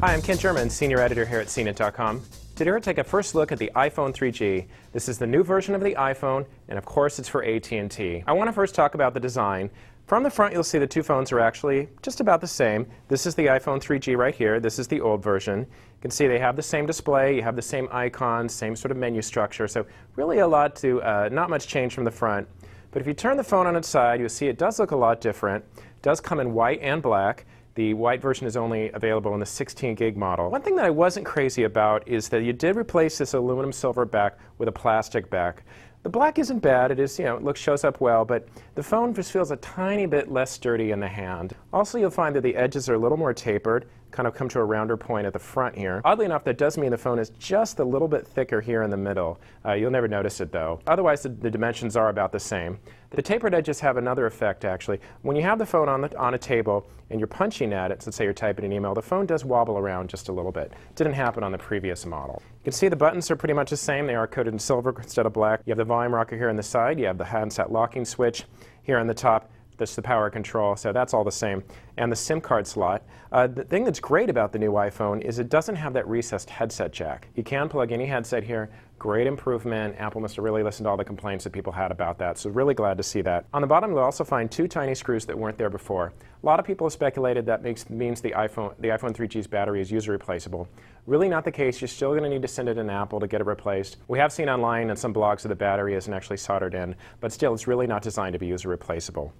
Hi, I'm Kent Sherman, Senior Editor here at Cnet.com. Today we're going to take a first look at the iPhone 3G. This is the new version of the iPhone, and of course it's for AT&T. I want to first talk about the design. From the front, you'll see the two phones are actually just about the same. This is the iPhone 3G right here. This is the old version. You can see they have the same display, you have the same icons, same sort of menu structure, so really not much change from the front. But if you turn the phone on its side, you'll see it does look a lot different. It does come in white and black. The white version is only available in the 16 gig model. One thing that I wasn't crazy about is that you did replace this aluminum silver back with a plastic back. The black isn't bad, it is, shows up well, but the phone just feels a tiny bit less sturdy in the hand. Also, you'll find that the edges are a little more tapered, kind of come to a rounder point at the front here. Oddly enough, that does mean the phone is just a little bit thicker here in the middle. You'll never notice it though. Otherwise, the dimensions are about the same. The tapered edges have another effect actually. When you have the phone on a table and you're punching at it, so let's say you're typing an email, the phone does wobble around just a little bit. Didn't happen on the previous model. You can see the buttons are pretty much the same. They are coated in silver instead of black. You have the volume rocker here on the side. You have the handset locking switch here on the top. That's the power control, so that's all the same. And the SIM card slot. The thing that's great about the new iPhone is it doesn't have that recessed headset jack. You can plug any headset here. Great improvement. Apple must have really listened to all the complaints that people had about that, so really glad to see that. On the bottom, you'll also find two tiny screws that weren't there before. A lot of people have speculated that means the iPhone 3G's battery is user replaceable. Really not the case. You're still going to need to send it in Apple to get it replaced. We have seen online and some blogs that the battery isn't actually soldered in, but still, it's really not designed to be user replaceable.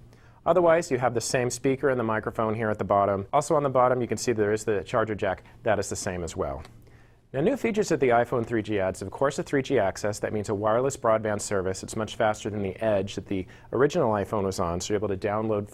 Otherwise, you have the same speaker and the microphone here at the bottom. Also on the bottom, you can see there is the charger jack. That is the same as well. Now, new features that the iPhone 3G adds, of course, a 3G access. That means a wireless broadband service. It's much faster than the Edge that the original iPhone was on, so you're able to download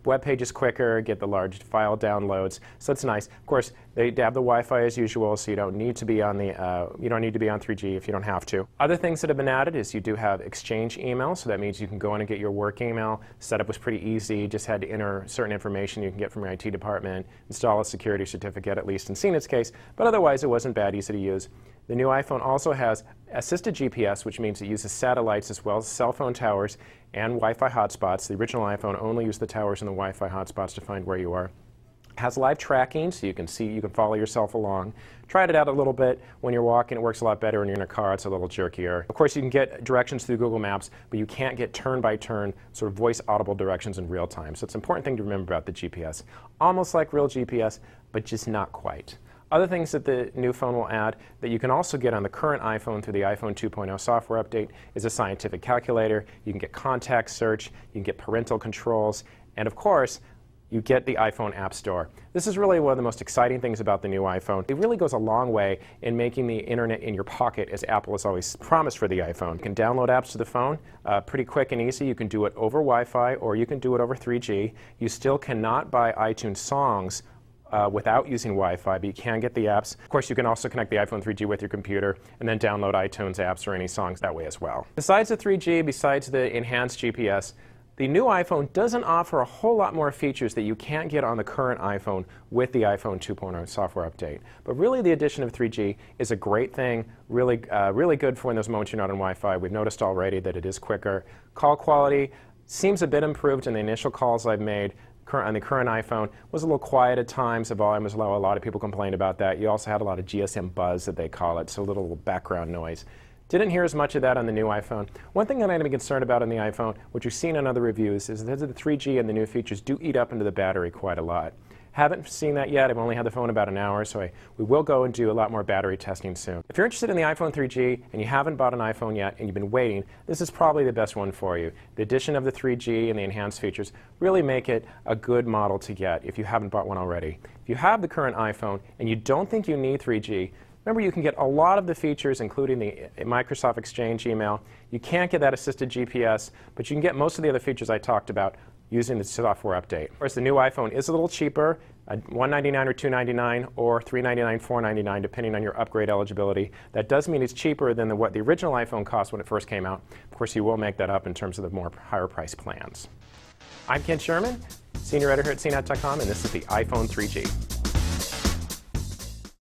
web pages quicker, get the large file downloads. So it's nice. Of course, they have the Wi-Fi as usual, so you don't need to be on 3G if you don't have to. Other things that have been added is you do have Exchange email, so that means you can go in and get your work email. Setup was pretty easy. Just had to enter certain information you can get from your IT department, install a security certificate, at least in Cnet's case, but otherwise it wasn't bad, easy to use. The new iPhone also has assisted GPS, which means it uses satellites as well as cell phone towers and Wi-Fi hotspots. The original iPhone only used the towers and the Wi-Fi hotspots to find where you are. It has live tracking, so you can follow yourself along. Tried it out a little bit when you're walking. It works a lot better when you're in a car. It's a little jerkier. Of course, you can get directions through Google Maps, but you can't get turn-by-turn sort of voice audible directions in real time. So it's an important thing to remember about the GPS. Almost like real GPS, but just not quite. Other things that the new phone will add that you can also get on the current iPhone through the iPhone 2.0 software update is a scientific calculator. You can get contact search, you can get parental controls, and of course, you get the iPhone App Store. This is really one of the most exciting things about the new iPhone. It really goes a long way in making the internet in your pocket, as Apple has always promised for the iPhone. You can download apps to the phone pretty quick and easy. You can do it over Wi-Fi or you can do it over 3G. You still cannot buy iTunes songs without using Wi-Fi, but you can get the apps. Of course, you can also connect the iPhone 3G with your computer and then download iTunes apps or any songs that way as well. Besides the 3G, besides the enhanced GPS, the new iPhone doesn't offer a whole lot more features that you can't get on the current iPhone with the iPhone 2.0 software update. But really, the addition of 3G is a great thing, really good for when those moments you're not on Wi-Fi. We've noticed already that it is quicker. Call quality seems a bit improved in the initial calls I've made on the current iPhone. Was a little quiet at times. The volume was low. A lot of people complained about that. You also had a lot of GSM buzz that they call it, so a little background noise. Didn't hear as much of that on the new iPhone. One thing that I'm going to be concerned about on the iPhone, which you've seen on other reviews, is that the 3G and the new features do eat up into the battery quite a lot. Haven't seen that yet. I've only had the phone about an hour, so we will go and do a lot more battery testing soon. If you're interested in the iPhone 3G and you haven't bought an iPhone yet and you've been waiting, this is probably the best one for you. The addition of the 3G and the enhanced features really make it a good model to get if you haven't bought one already. If you have the current iPhone and you don't think you need 3G, remember, you can get a lot of the features, including the Microsoft Exchange email. You can't get that assisted GPS, but you can get most of the other features I talked about using the software update. Of course, the new iPhone is a little cheaper, $199 or $299 or $399, $499, depending on your upgrade eligibility. That does mean it's cheaper than what the original iPhone cost when it first came out. Of course, you will make that up in terms of the more higher price plans. I'm Kent Sherman, Senior Editor at Cnet.com, and this is the iPhone 3G.